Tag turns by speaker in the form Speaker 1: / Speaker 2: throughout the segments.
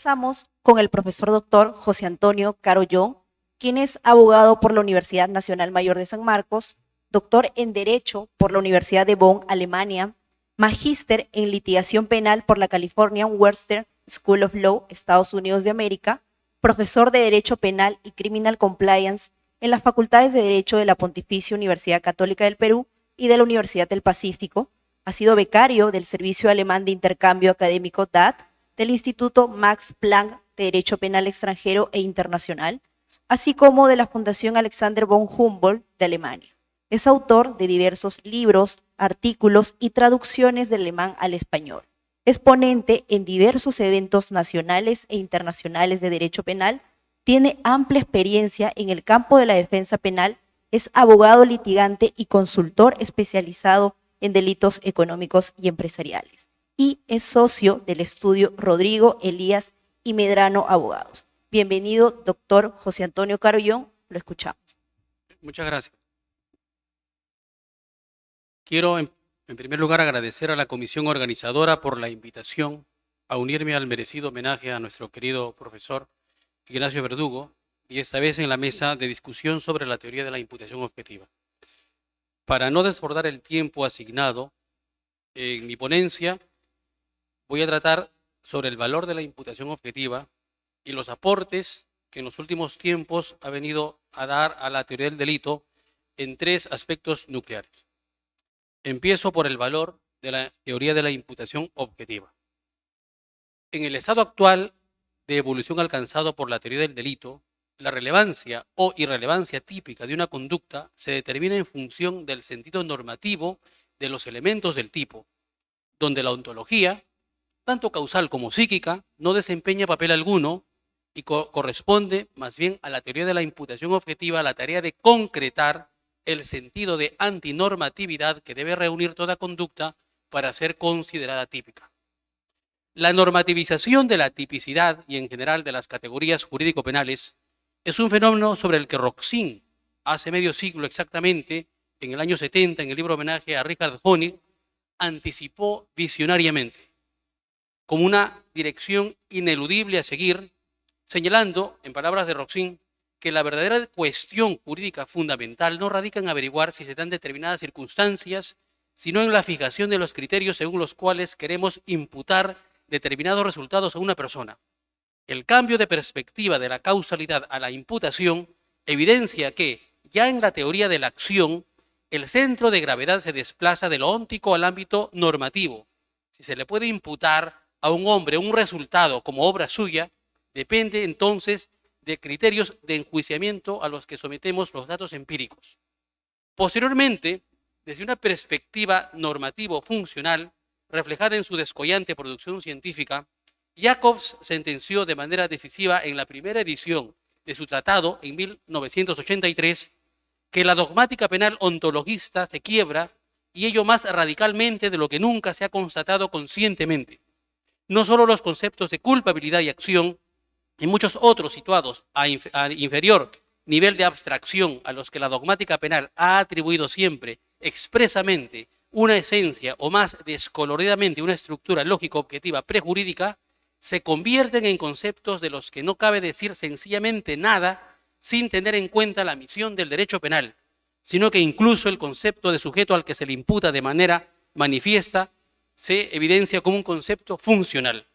Speaker 1: Conversamos con el profesor doctor José Antonio Carollón, quien es abogado por la Universidad Nacional Mayor de San Marcos, doctor en Derecho por la Universidad de Bonn, Alemania, magíster en litigación penal por la California Western School of Law, Estados Unidos de América, profesor de Derecho Penal y Criminal Compliance en las Facultades de Derecho de la Pontificia Universidad Católica del Perú y de la Universidad del Pacífico. Ha sido becario del Servicio Alemán de Intercambio Académico DAT, del Instituto Max Planck de Derecho Penal Extranjero e Internacional, así como de la Fundación Alexander von Humboldt de Alemania. Es autor de diversos libros, artículos y traducciones del alemán al español. Es ponente en diversos eventos nacionales e internacionales de derecho penal, tiene amplia experiencia en el campo de la defensa penal, es abogado litigante y consultor especializado en delitos económicos y empresariales. Y es socio del estudio Rodrigo, Elías y Medrano Abogados. Bienvenido, doctor José Antonio Carollón, lo escuchamos.
Speaker 2: Muchas gracias. Quiero, en primer lugar, agradecer a la comisión organizadora por la invitación a unirme al merecido homenaje a nuestro querido profesor Ignacio Verdugo, y esta vez en la mesa de discusión sobre la teoría de la imputación objetiva. Para no desbordar el tiempo asignado, en mi ponencia voy a tratar sobre el valor de la imputación objetiva y los aportes que en los últimos tiempos ha venido a dar a la teoría del delito en tres aspectos nucleares. Empiezo por el valor de la teoría de la imputación objetiva. En el estado actual de evolución alcanzado por la teoría del delito, la relevancia o irrelevancia típica de una conducta se determina en función del sentido normativo de los elementos del tipo, donde la ontología, tanto causal como psíquica, no desempeña papel alguno y corresponde más bien a la teoría de la imputación objetiva la tarea de concretar el sentido de antinormatividad que debe reunir toda conducta para ser considerada típica. La normativización de la tipicidad y en general de las categorías jurídico-penales es un fenómeno sobre el que Roxin, hace medio siglo exactamente, en el año 70, en el libro homenaje a Richard Honig, anticipó visionariamente como una dirección ineludible a seguir, señalando, en palabras de Roxin, que la verdadera cuestión jurídica fundamental no radica en averiguar si se dan determinadas circunstancias, sino en la fijación de los criterios según los cuales queremos imputar determinados resultados a una persona. El cambio de perspectiva de la causalidad a la imputación evidencia que, ya en la teoría de la acción, el centro de gravedad se desplaza de lo óntico al ámbito normativo. Si se le puede imputar a un hombre un resultado como obra suya, depende entonces de criterios de enjuiciamiento a los que sometemos los datos empíricos. Posteriormente, desde una perspectiva normativo-funcional, reflejada en su descollante producción científica, Jacobs sentenció de manera decisiva en la primera edición de su tratado en 1983 que la dogmática penal ontologista se quiebra, y ello más radicalmente de lo que nunca se ha constatado conscientemente. No solo los conceptos de culpabilidad y acción, y muchos otros situados a inferior nivel de abstracción a los que la dogmática penal ha atribuido siempre expresamente una esencia o más descoloridadamente una estructura lógico-objetiva prejurídica, se convierten en conceptos de los que no cabe decir sencillamente nada sin tener en cuenta la misión del derecho penal, sino que incluso el concepto de sujeto al que se le imputa de manera manifiesta se evidencia como un concepto funcional.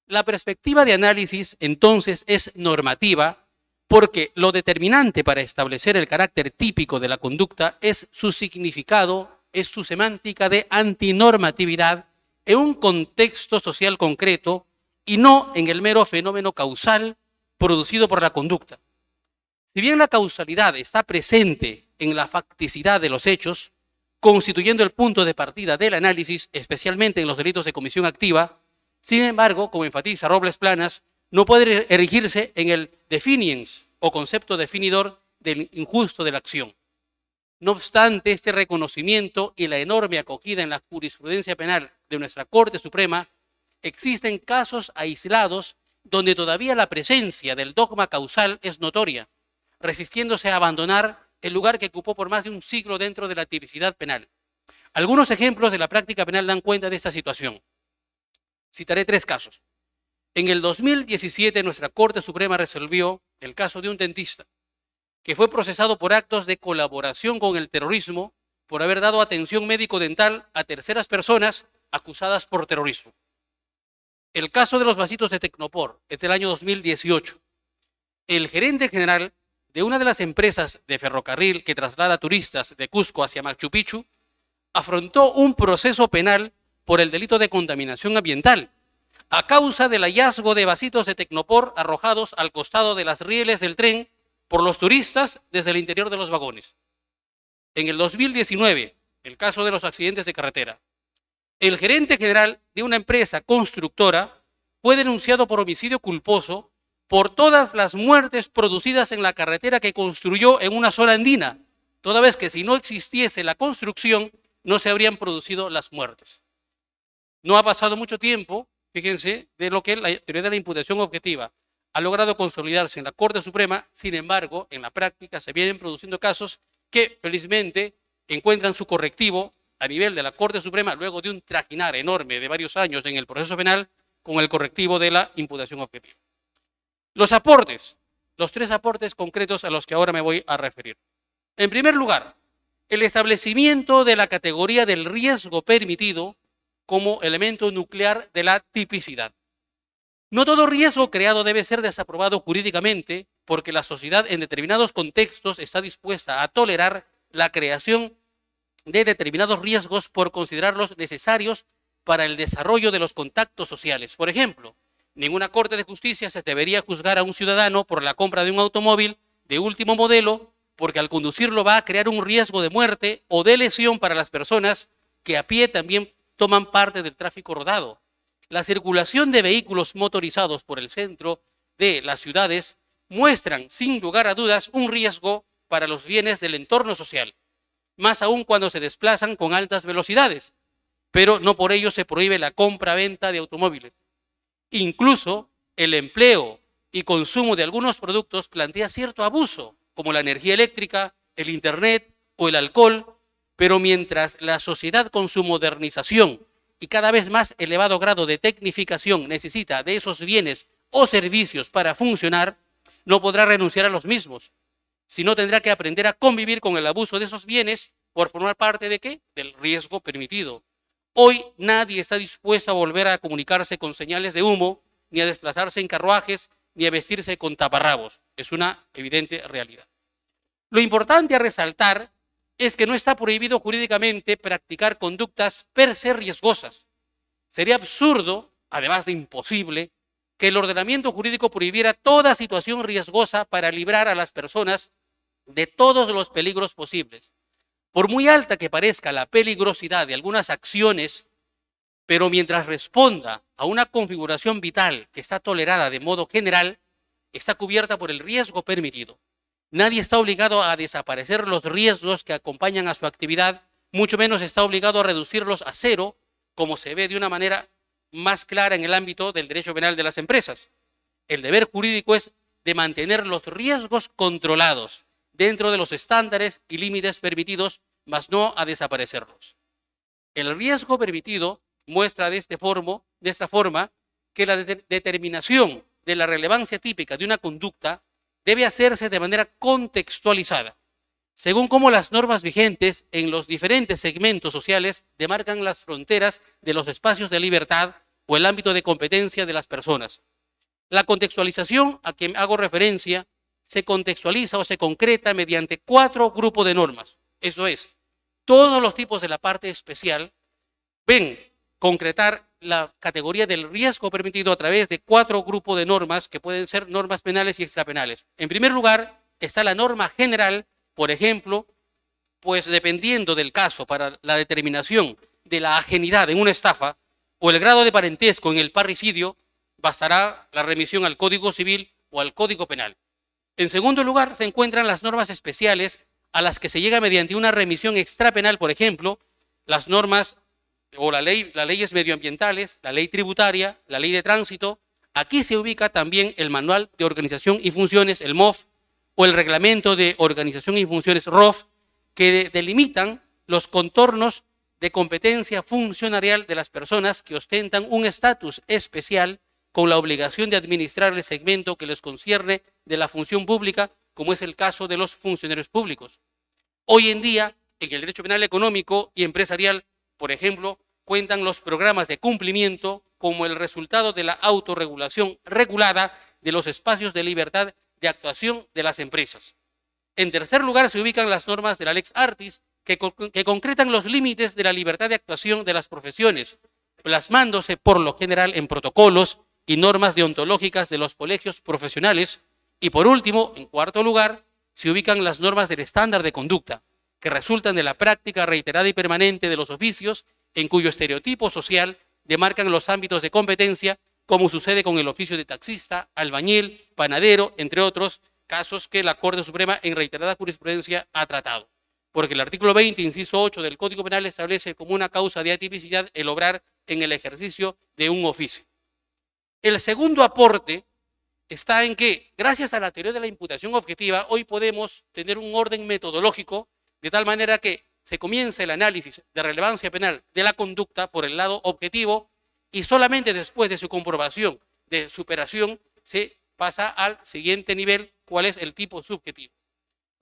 Speaker 2: La perspectiva de análisis, entonces, es normativa porque lo determinante para establecer el carácter típico de la conducta es su significado, es su semántica de antinormatividad en un contexto social concreto y no en el mero fenómeno causal producido por la conducta. Si bien la causalidad está presente en la facticidad de los hechos, constituyendo el punto de partida del análisis, especialmente en los delitos de comisión activa, sin embargo, como enfatiza Robles Planas, no puede erigirse en el definiens o concepto definidor del injusto de la acción. No obstante, este reconocimiento y la enorme acogida en la jurisprudencia penal de nuestra Corte Suprema, existen casos aislados donde todavía la presencia del dogma causal es notoria, resistiéndose a abandonar el lugar que ocupó por más de un siglo dentro de la tipicidad penal. Algunos ejemplos de la práctica penal dan cuenta de esta situación. Citaré tres casos. En el 2017, nuestra Corte Suprema resolvió el caso de un dentista que fue procesado por actos de colaboración con el terrorismo por haber dado atención médico-dental a terceras personas acusadas por terrorismo. El caso de los vasitos de Tecnopor es del año 2018. El gerente general de una de las empresas de ferrocarril que traslada turistas de Cusco hacia Machu Picchu afrontó un proceso penal por el delito de contaminación ambiental a causa del hallazgo de vasitos de Tecnopor arrojados al costado de las rieles del tren por los turistas desde el interior de los vagones. En el 2019, el caso de los accidentes de carretera, el gerente general de una empresa constructora fue denunciado por homicidio culposo por todas las muertes producidas en la carretera que construyó en una zona andina, toda vez que si no existiese la construcción, no se habrían producido las muertes. No ha pasado mucho tiempo, fíjense, de lo que la teoría de la imputación objetiva ha logrado consolidarse en la Corte Suprema. Sin embargo, en la práctica se vienen produciendo casos que felizmente encuentran su correctivo a nivel de la Corte Suprema luego de un trajinar enorme de varios años en el proceso penal con el correctivo de la imputación objetiva. Los aportes, los tres aportes concretos a los que ahora me voy a referir. En primer lugar, el establecimiento de la categoría del riesgo permitido como elemento nuclear de la tipicidad. No todo riesgo creado debe ser desaprobado jurídicamente porque la sociedad en determinados contextos está dispuesta a tolerar la creación de determinados riesgos por considerarlos necesarios para el desarrollo de los contactos sociales. Por ejemplo, ninguna Corte de Justicia se debería juzgar a un ciudadano por la compra de un automóvil de último modelo porque al conducirlo va a crear un riesgo de muerte o de lesión para las personas que a pie también toman parte del tráfico rodado. La circulación de vehículos motorizados por el centro de las ciudades muestran, sin lugar a dudas, un riesgo para los bienes del entorno social, más aún cuando se desplazan con altas velocidades, pero no por ello se prohíbe la compra-venta de automóviles. Incluso el empleo y consumo de algunos productos plantea cierto abuso, como la energía eléctrica, el internet o el alcohol, pero mientras la sociedad con su modernización y cada vez más elevado grado de tecnificación necesita de esos bienes o servicios para funcionar, no podrá renunciar a los mismos, sino tendrá que aprender a convivir con el abuso de esos bienes por formar parte ¿de qué? Del riesgo permitido. Hoy nadie está dispuesto a volver a comunicarse con señales de humo, ni a desplazarse en carruajes, ni a vestirse con taparrabos. Es una evidente realidad. Lo importante a resaltar es que no está prohibido jurídicamente practicar conductas per se riesgosas. Sería absurdo, además de imposible, que el ordenamiento jurídico prohibiera toda situación riesgosa para librar a las personas de todos los peligros posibles. Por muy alta que parezca la peligrosidad de algunas acciones, pero mientras responda a una configuración vital que está tolerada de modo general, está cubierta por el riesgo permitido. Nadie está obligado a desaparecer los riesgos que acompañan a su actividad, mucho menos está obligado a reducirlos a cero, como se ve de una manera más clara en el ámbito del derecho penal de las empresas. El deber jurídico es de mantener los riesgos controlados dentro de los estándares y límites permitidos, mas no a desaparecerlos. El riesgo permitido muestra de esta forma que la determinación de la relevancia típica de una conducta debe hacerse de manera contextualizada, según cómo las normas vigentes en los diferentes segmentos sociales demarcan las fronteras de los espacios de libertad o el ámbito de competencia de las personas. La contextualización a que hago referencia se contextualiza o se concreta mediante 4 grupos de normas. Eso es, todos los tipos de la parte especial ven concretar la categoría del riesgo permitido a través de 4 grupos de normas que pueden ser normas penales y extrapenales. En primer lugar, está la norma general, por ejemplo, pues dependiendo del caso para la determinación de la ajenidad en una estafa o el grado de parentesco en el parricidio, bastará la remisión al Código Civil o al Código Penal. En segundo lugar, se encuentran las normas especiales a las que se llega mediante una remisión extrapenal, por ejemplo, las normas o las leyes medioambientales, la ley tributaria, la ley de tránsito. Aquí se ubica también el Manual de Organización y Funciones, el MOF, o el Reglamento de Organización y Funciones, ROF, que delimitan los contornos de competencia funcionarial de las personas que ostentan un estatus especial con la obligación de administrar el segmento que les concierne de la función pública, como es el caso de los funcionarios públicos. Hoy en día, en el derecho penal económico y empresarial, por ejemplo, cuentan los programas de cumplimiento como el resultado de la autorregulación regulada de los espacios de libertad de actuación de las empresas. En tercer lugar, se ubican las normas de la Lex Artis, que concretan los límites de la libertad de actuación de las profesiones, plasmándose por lo general en protocolos y normas deontológicas de los colegios profesionales. Y por último, en cuarto lugar, se ubican las normas del estándar de conducta, que resultan de la práctica reiterada y permanente de los oficios, en cuyo estereotipo social demarcan los ámbitos de competencia, como sucede con el oficio de taxista, albañil, panadero, entre otros casos que la Corte Suprema en reiterada jurisprudencia ha tratado. Porque el artículo 20, inciso 8 del Código Penal establece como una causa de atipicidad el obrar en el ejercicio de un oficio. El segundo aporte está en que, gracias a la teoría de la imputación objetiva, hoy podemos tener un orden metodológico de tal manera que se comienza el análisis de relevancia penal de la conducta por el lado objetivo y solamente después de su comprobación de superación se pasa al siguiente nivel, cuál es el tipo subjetivo.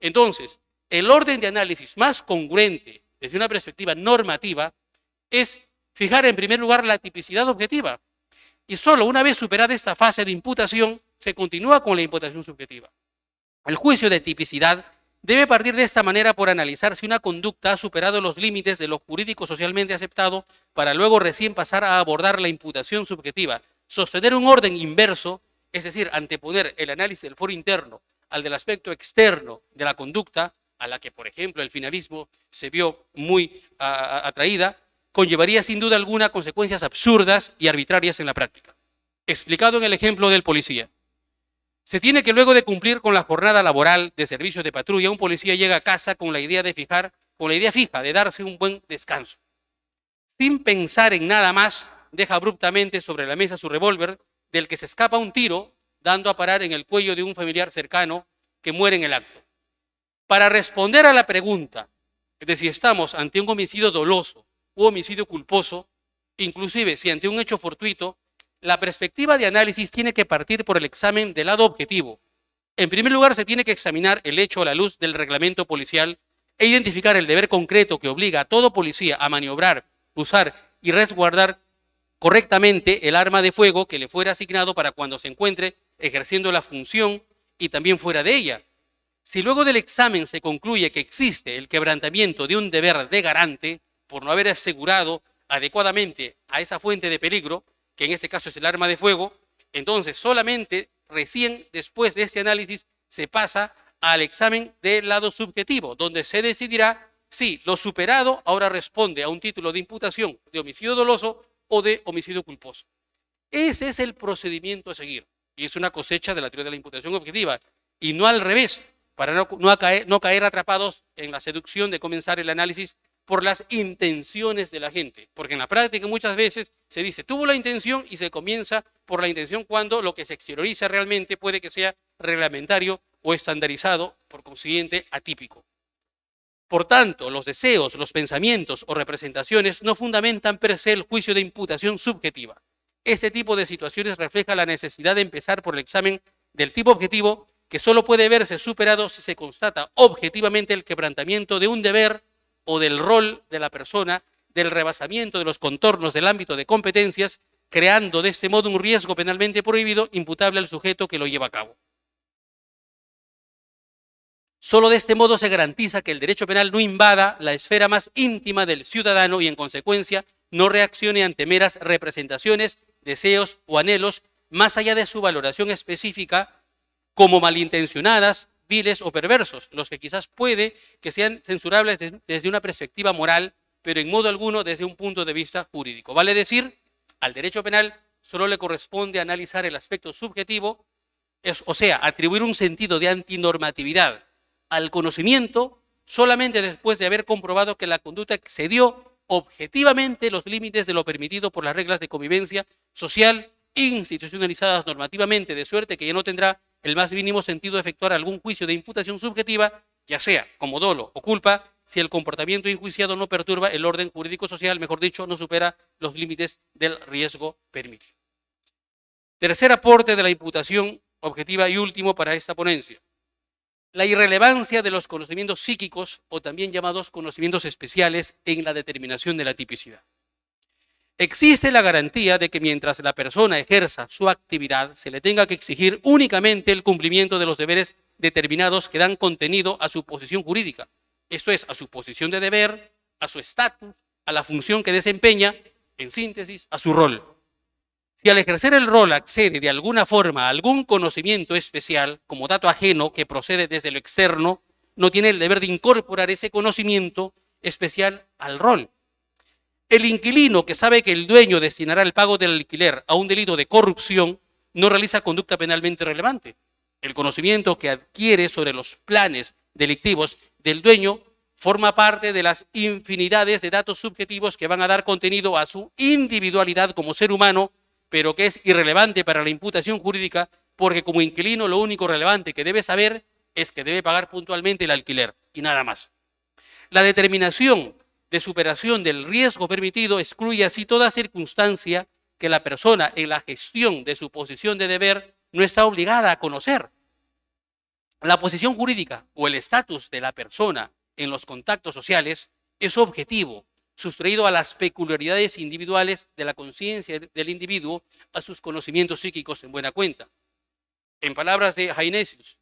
Speaker 2: Entonces, el orden de análisis más congruente desde una perspectiva normativa es fijar en primer lugar la tipicidad objetiva y solo una vez superada esta fase de imputación se continúa con la imputación subjetiva. El juicio de tipicidad debe partir de esta manera por analizar si una conducta ha superado los límites de lo jurídico socialmente aceptado para luego recién pasar a abordar la imputación subjetiva. Sostener un orden inverso, es decir, anteponer el análisis del foro interno al del aspecto externo de la conducta, a la que, por ejemplo, el finalismo se vio muy atraída, conllevaría sin duda alguna consecuencias absurdas y arbitrarias en la práctica. Explicado en el ejemplo del policía. Se tiene que luego de cumplir con la jornada laboral de servicio de patrulla, un policía llega a casa con la idea fija de darse un buen descanso. Sin pensar en nada más, deja abruptamente sobre la mesa su revólver, del que se escapa un tiro, dando a parar en el cuello de un familiar cercano que muere en el acto. Para responder a la pregunta de si estamos ante un homicidio doloso u homicidio culposo, inclusive si ante un hecho fortuito, la perspectiva de análisis tiene que partir por el examen del lado objetivo. En primer lugar, se tiene que examinar el hecho a la luz del reglamento policial e identificar el deber concreto que obliga a todo policía a maniobrar, usar y resguardar correctamente el arma de fuego que le fuera asignado para cuando se encuentre ejerciendo la función y también fuera de ella. Si luego del examen se concluye que existe el quebrantamiento de un deber de garante por no haber asegurado adecuadamente a esa fuente de peligro, que en este caso es el arma de fuego, entonces solamente recién después de este análisis se pasa al examen del lado subjetivo, donde se decidirá si lo superado ahora responde a un título de imputación de homicidio doloso o de homicidio culposo. Ese es el procedimiento a seguir y es una cosecha de la teoría de la imputación objetiva y no al revés, para no caer atrapados en la seducción de comenzar el análisis por las intenciones de la gente, porque en la práctica muchas veces se dice tuvo la intención y se comienza por la intención cuando lo que se exterioriza realmente puede que sea reglamentario o estandarizado, por consiguiente atípico. Por tanto, los deseos, los pensamientos o representaciones no fundamentan per se el juicio de imputación subjetiva. Este tipo de situaciones refleja la necesidad de empezar por el examen del tipo objetivo, que solo puede verse superado si se constata objetivamente el quebrantamiento de un deber o del rol de la persona, del rebasamiento de los contornos del ámbito de competencias, creando de este modo un riesgo penalmente prohibido imputable al sujeto que lo lleva a cabo. Solo de este modo se garantiza que el derecho penal no invada la esfera más íntima del ciudadano y, en consecuencia, no reaccione ante meras representaciones, deseos o anhelos, más allá de su valoración específica, como malintencionadas, viles o perversos, los que quizás puede que sean censurables desde una perspectiva moral, pero en modo alguno desde un punto de vista jurídico. Vale decir, al derecho penal solo le corresponde analizar el aspecto subjetivo, o sea, atribuir un sentido de antinormatividad al conocimiento solamente después de haber comprobado que la conducta excedió objetivamente los límites de lo permitido por las reglas de convivencia social institucionalizadas normativamente, de suerte que ya no tendrá el más mínimo sentido de efectuar algún juicio de imputación subjetiva, ya sea como dolo o culpa, si el comportamiento enjuiciado no perturba el orden jurídico social, mejor dicho, no supera los límites del riesgo permitido. Tercer aporte de la imputación objetiva y último para esta ponencia. La irrelevancia de los conocimientos psíquicos, o también llamados conocimientos especiales, en la determinación de la tipicidad. Existe la garantía de que mientras la persona ejerza su actividad, se le tenga que exigir únicamente el cumplimiento de los deberes determinados que dan contenido a su posición jurídica. Esto es, a su posición de deber, a su estatus, a la función que desempeña, en síntesis, a su rol. Si al ejercer el rol accede de alguna forma a algún conocimiento especial, como dato ajeno que procede desde lo externo, no tiene el deber de incorporar ese conocimiento especial al rol. El inquilino que sabe que el dueño destinará el pago del alquiler a un delito de corrupción no realiza conducta penalmente relevante. El conocimiento que adquiere sobre los planes delictivos del dueño forma parte de las infinidades de datos subjetivos que van a dar contenido a su individualidad como ser humano, pero que es irrelevante para la imputación jurídica, porque como inquilino lo único relevante que debe saber es que debe pagar puntualmente el alquiler y nada más. La determinación de superación del riesgo permitido excluye así toda circunstancia que la persona en la gestión de su posición de deber no está obligada a conocer. La posición jurídica o el estatus de la persona en los contactos sociales es objetivo, sustraído a las peculiaridades individuales de la conciencia del individuo, a sus conocimientos psíquicos en buena cuenta. En palabras de Jainesius,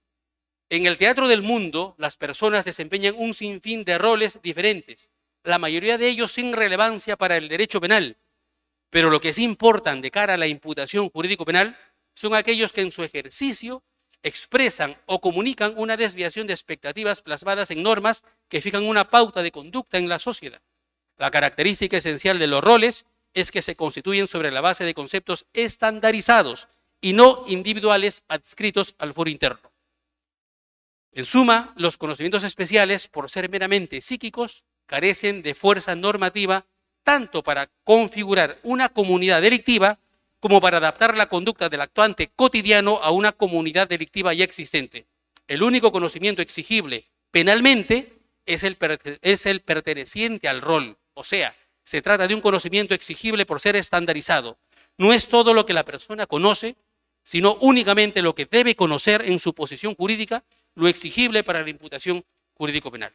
Speaker 2: en el teatro del mundo las personas desempeñan un sinfín de roles diferentes, la mayoría de ellos sin relevancia para el derecho penal, pero lo que sí importan de cara a la imputación jurídico-penal son aquellos que en su ejercicio expresan o comunican una desviación de expectativas plasmadas en normas que fijan una pauta de conducta en la sociedad. La característica esencial de los roles es que se constituyen sobre la base de conceptos estandarizados y no individuales adscritos al foro interno. En suma, los conocimientos especiales, por ser meramente psíquicos, carecen de fuerza normativa tanto para configurar una comunidad delictiva como para adaptar la conducta del actuante cotidiano a una comunidad delictiva ya existente. El único conocimiento exigible penalmente es el perteneciente al rol. O sea, se trata de un conocimiento exigible por ser estandarizado. No es todo lo que la persona conoce, sino únicamente lo que debe conocer en su posición jurídica, lo exigible para la imputación jurídico-penal.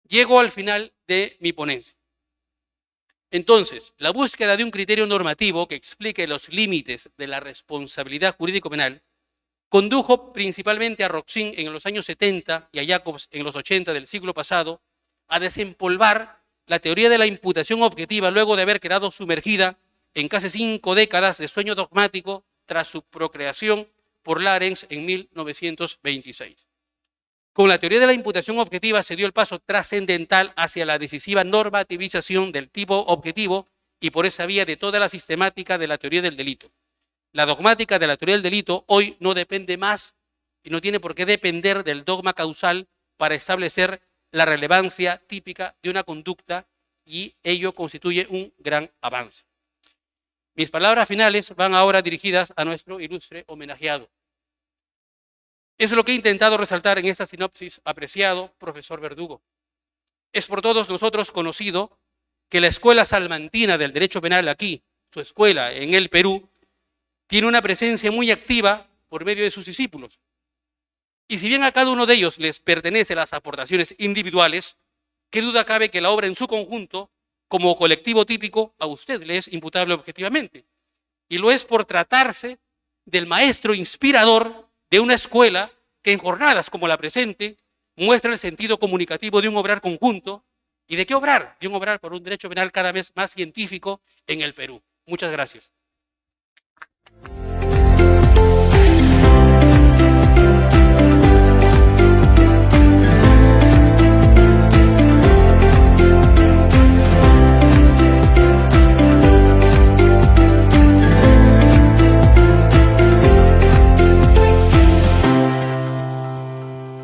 Speaker 2: Llego al final de mi ponencia. Entonces, la búsqueda de un criterio normativo que explique los límites de la responsabilidad jurídico-penal condujo principalmente a Roxin en los años 70 y a Jacobs en los 80 del siglo pasado a desempolvar la teoría de la imputación objetiva luego de haber quedado sumergida en casi 5 décadas de sueño dogmático tras su procreación por Larens en 1926. Con la teoría de la imputación objetiva se dio el paso trascendental hacia la decisiva normativización del tipo objetivo y por esa vía de toda la sistemática de la teoría del delito. La dogmática de la teoría del delito hoy no depende más y no tiene por qué depender del dogma causal para establecer la relevancia típica de una conducta y ello constituye un gran avance. Mis palabras finales van ahora dirigidas a nuestro ilustre homenajeado. Es lo que he intentado resaltar en esta sinopsis, apreciado profesor Verdugo. Es por todos nosotros conocido que la Escuela Salmantina del Derecho Penal aquí, su escuela en el Perú, tiene una presencia muy activa por medio de sus discípulos. Y si bien a cada uno de ellos les pertenecen las aportaciones individuales, qué duda cabe que la obra en su conjunto, como colectivo típico, a usted le es imputable objetivamente. Y lo es por tratarse del maestro inspirador de una escuela que en jornadas como la presente muestra el sentido comunicativo de un obrar conjunto. ¿Y de qué obrar? De un obrar por un derecho penal cada vez más científico en el Perú. Muchas gracias.